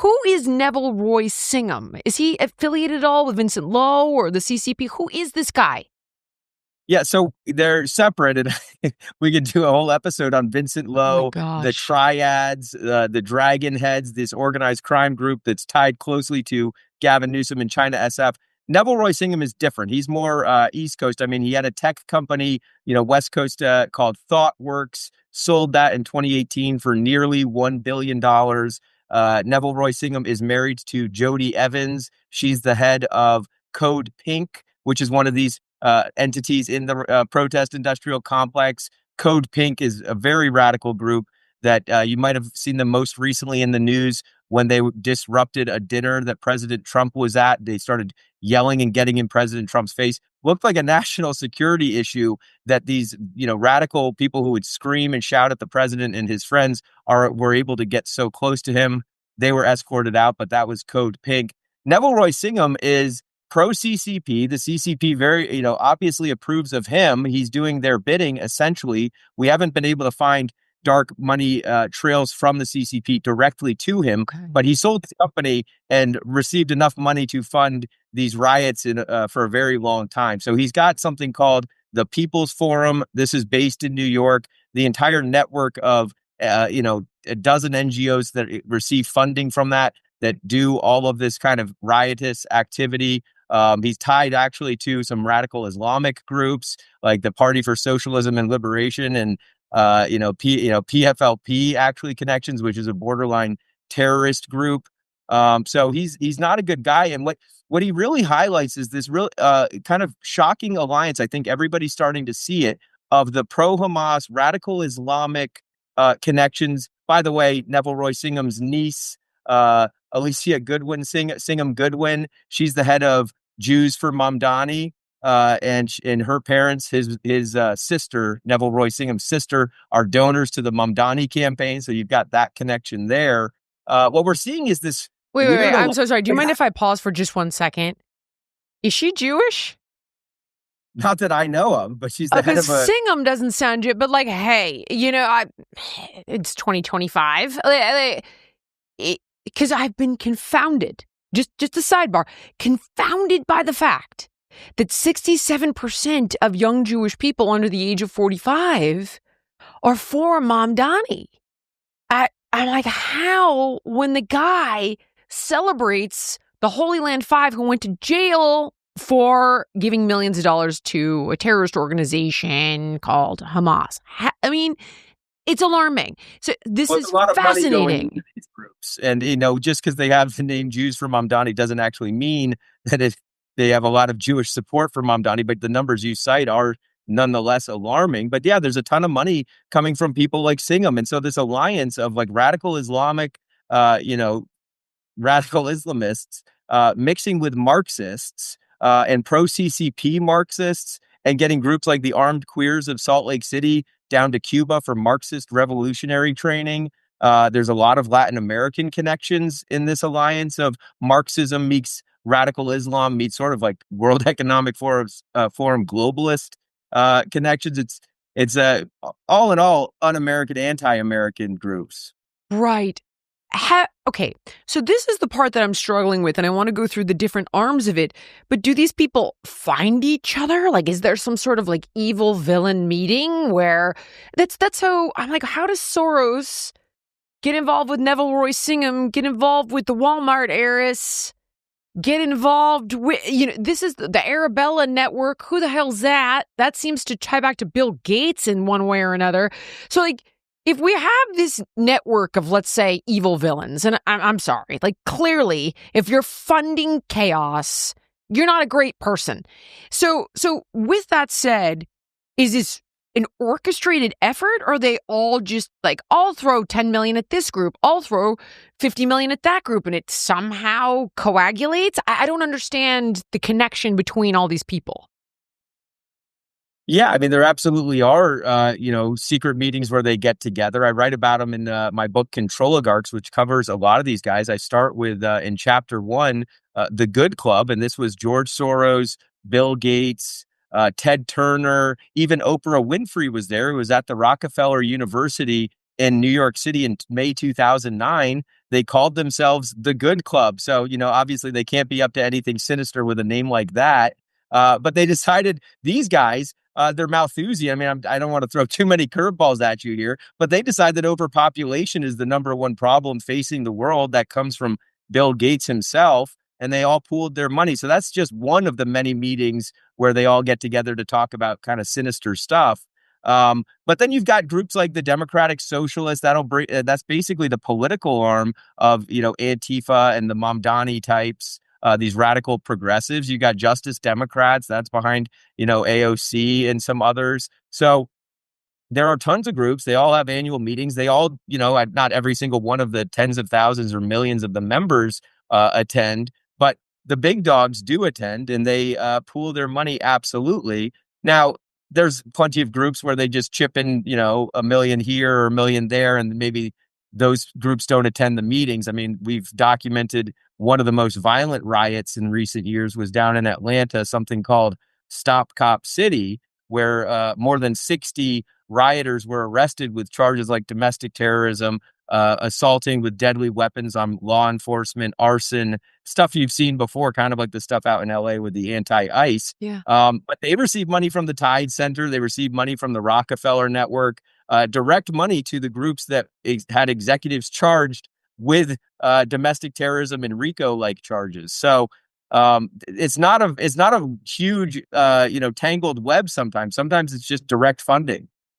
who is Neville Roy Singham? Is he affiliated at all with Vincent Lowe or the CCP? Who is this guy? Yeah, so they're separated. We could do a whole episode on Vincent Lowe, the triads, the dragon heads, this organized crime group that's tied closely to Gavin Newsom and China SF. Neville Roy Singham is different. He's more East Coast. I mean, he had a tech company, West Coast called ThoughtWorks, sold that in 2018 for nearly $1 billion. Neville Roy Singham is married to Jody Evans. She's the head of Code Pink, which is one of these entities in the protest industrial complex. Code Pink is a very radical group that you might have seen them most recently in the news when they disrupted a dinner that President Trump was at. They started yelling and getting in President Trump's face. Looked like a national security issue that these, radical people who would scream and shout at the president and his friends were able to get so close to him. They were escorted out, but that was Code Pink. Neville Roy Singham is pro-CCP. The CCP very, obviously approves of him. He's doing their bidding, essentially. We haven't been able to find dark money trails from the CCP directly to him, but he sold his company and received enough money to fund these riots for a very long time. So he's got something called the People's Forum. This is based in New York. The entire network of, a dozen NGOs that receive funding from that do all of this kind of riotous activity. He's tied actually to some radical Islamic groups like the Party for Socialism and Liberation and PFLP actually connections, which is a borderline terrorist group. So he's not a good guy. And what he really highlights is this real kind of shocking alliance. I think everybody's starting to see it, of the pro-Hamas radical Islamic connections. By the way, Neville Roy Singham's niece, Alicia Goodwin Singham Goodwin, she's the head of Jews for Mamdani. And her parents, his sister, Neville Roy Singham's sister, are donors to the Mamdani campaign. So you've got that connection there. What we're seeing is this. Wait, I'm so sorry. Do you mind if I pause for just 1 second? Is she Jewish? Not that I know of, but she's the head of a... Singham doesn't sound Jewish, but hey, it's 2025. Because I've been confounded. Just a sidebar. Confounded by the fact that 67% of young Jewish people under the age of 45 are for Mamdani. I'm like, how, when the guy celebrates the Holy Land Five who went to jail for giving millions of dollars to a terrorist organization called Hamas? I mean, it's alarming. So this is fascinating. These groups. And, just because they have the name Jews for Mamdani doesn't actually mean that they have a lot of Jewish support for Mamdani, but the numbers you cite are nonetheless alarming. But yeah, there's a ton of money coming from people like Singham. And so this alliance of radical Islamic, radical Islamists mixing with Marxists and pro-CCP Marxists, and getting groups like the Armed Queers of Salt Lake City down to Cuba for Marxist revolutionary training. There's a lot of Latin American connections in this alliance of Marxism meets radical Islam meets sort of World Economic Forum globalist connections. It's all in all un-American, anti-American groups. Right. Okay, so this is the part that I'm struggling with, and I want to go through the different arms of it. But do these people find each other? Is there some sort of evil villain meeting where that's how I'm how does Soros get involved with Neville Roy Singham, get involved with the Walmart heiress, get involved with, this is the Arabella network. Who the hell's that? That seems to tie back to Bill Gates in one way or another. So if we have this network of, let's say, evil villains, and I'm sorry, clearly, if you're funding chaos, you're not a great person. So with that said, is this an orchestrated effort, or are they all just I'll throw 10 million at this group, I'll throw 50 million at that group, and it somehow coagulates? I don't understand the connection between all these people. Yeah, I mean, there absolutely are, secret meetings where they get together. I write about them in my book, Control Oligarchs, which covers a lot of these guys. I start with, in chapter 1, the Good Club, and this was George Soros, Bill Gates, Ted Turner, even Oprah Winfrey was there, who was at the Rockefeller University in New York City in May 2009. they called themselves the Good Club. So, obviously they can't be up to anything sinister with a name like that. But they decided these guys, they're Malthusian. I mean, I don't want to throw too many curveballs at you here, but they decide that overpopulation is the number one problem facing the world that comes from Bill Gates himself. And they all pooled their money. So that's just one of the many meetings where they all get together to talk about kind of sinister stuff. But then you've got groups like the Democratic Socialists. That's basically the political arm of, Antifa and the Mamdani types. These radical progressives. You got Justice Democrats. That's behind, AOC and some others. So there are tons of groups. They all have annual meetings. They all, not every single one of the tens of thousands or millions of the members attend, but the big dogs do attend, and they pool their money. Absolutely. Now, there's plenty of groups where they just chip in, $1 million here or $1 million there, and maybe those groups don't attend the meetings. I mean, we've documented one of the most violent riots in recent years was down in Atlanta, something called Stop Cop City, where more than 60 rioters were arrested with charges like domestic terrorism, assaulting with deadly weapons on law enforcement, arson, stuff you've seen before, kind of like the stuff out in LA with the anti-ICE. Yeah. But they received money from the Tide Center. They received money from the Rockefeller Network, direct money to the groups that had executives charged with domestic terrorism and RICO-like charges. So it's not a huge, tangled web sometimes. Sometimes it's just direct funding.